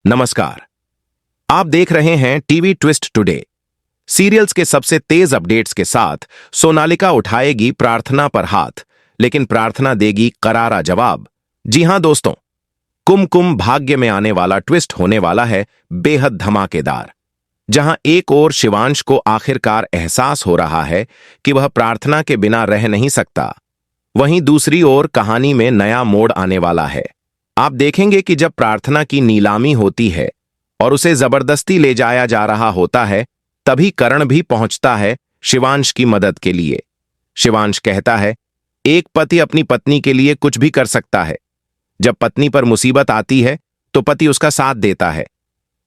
नमस्कार। आप देख रहे हैं टीवी ट्विस्ट टुडे। सीरियल्स के सबसे तेज अपडेट्स के साथ सोनालिका उठाएगी प्रार्थना पर हाथ, लेकिन प्रार्थना देगी करारा जवाब। जी हां दोस्तों, कुमकुम भाग्य में आने वाला ट्विस्ट होने वाला है बेहद धमाकेदार। जहां एक ओर शिवांश को आखिरकार एहसास हो रहा है कि वह प्रार्थना के बिना रह नहीं सकता, वहीं दूसरी ओर कहानी में नया मोड़ आने वाला है। आप देखेंगे कि जब प्रार्थना की नीलामी होती है और उसे जबरदस्ती ले जाया जा रहा होता है, तभी करण भी पहुंचता है शिवांश की मदद के लिए। शिवांश कहता है, एक पति अपनी पत्नी के लिए कुछ भी कर सकता है। जब पत्नी पर मुसीबत आती है तो पति उसका साथ देता है।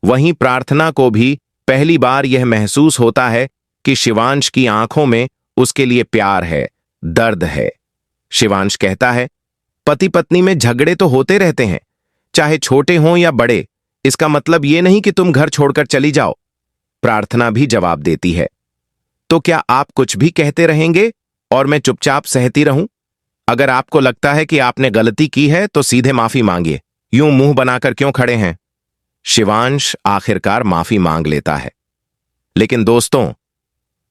वहीं प्रार्थना को भी पहली बार यह महसूस होता है कि शिवांश की आंखों में उसके लिए प्यार है, दर्द है। शिवांश कहता है, पति पत्नी में झगड़े तो होते रहते हैं, चाहे छोटे हों या बड़े। इसका मतलब यह नहीं कि तुम घर छोड़कर चली जाओ। प्रार्थना भी जवाब देती है, तो क्या आप कुछ भी कहते रहेंगे और मैं चुपचाप सहती रहूं? अगर आपको लगता है कि आपने गलती की है तो सीधे माफी मांगिए, यूं मुंह बनाकर क्यों खड़े हैं? शिवांश आखिरकार माफी मांग लेता है। लेकिन दोस्तों,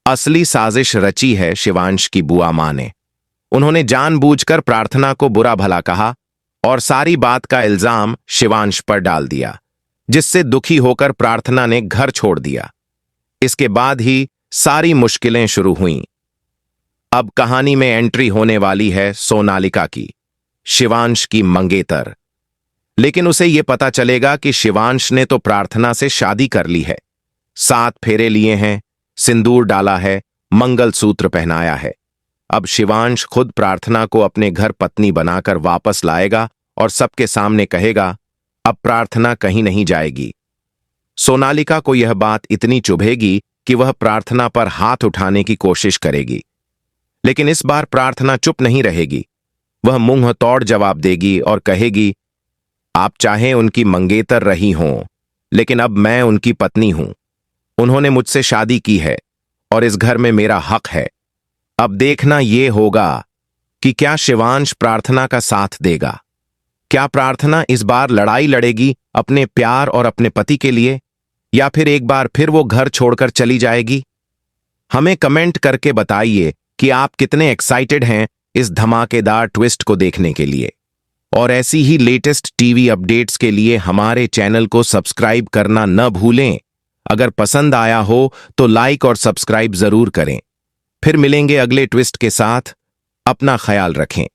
असली साजिश रची है शिवांश की बुआ मां ने। उन्होंने जानबूझकर प्रार्थना को बुरा भला कहा और सारी बात का इल्जाम शिवांश पर डाल दिया, जिससे दुखी होकर प्रार्थना ने घर छोड़ दिया। इसके बाद ही सारी मुश्किलें शुरू हुईं। अब कहानी में एंट्री होने वाली है सोनालिका की, शिवांश की मंगेतर। लेकिन उसे यह पता चलेगा कि शिवांश ने तो प्रार्थना से शादी कर ली है, 7 फेरे लिए हैं, सिंदूर डाला है, मंगलसूत्र पहनाया है। अब शिवांश खुद प्रार्थना को अपने घर पत्नी बनाकर वापस लाएगा और सबके सामने कहेगा, अब प्रार्थना कहीं नहीं जाएगी। सोनालिका को यह बात इतनी चुभेगी कि वह प्रार्थना पर हाथ उठाने की कोशिश करेगी। लेकिन इस बार प्रार्थना चुप नहीं रहेगी। वह मुंह तोड़ जवाब देगी और कहेगी, आप चाहे उनकी मंगेतर रही हों, लेकिन अब मैं उनकी पत्नी हूं। उन्होंने मुझसे शादी की है और इस घर में मेरा हक है। अब देखना यह होगा कि क्या शिवांश प्रार्थना का साथ देगा। क्या प्रार्थना इस बार लड़ाई लड़ेगी अपने प्यार और अपने पति के लिए, या फिर एक बार फिर वो घर छोड़कर चली जाएगी? हमें कमेंट करके बताइए कि आप कितने एक्साइटेड हैं इस धमाकेदार ट्विस्ट को देखने के लिए। और ऐसी ही लेटेस्ट टीवी अपडेट्स के लिए हमारे चैनल को सब्सक्राइब करना न भूलें। अगर पसंद आया हो तो लाइक और सब्सक्राइब जरूर करें। फिर मिलेंगे अगले ट्विस्ट के साथ। अपना ख्याल रखें।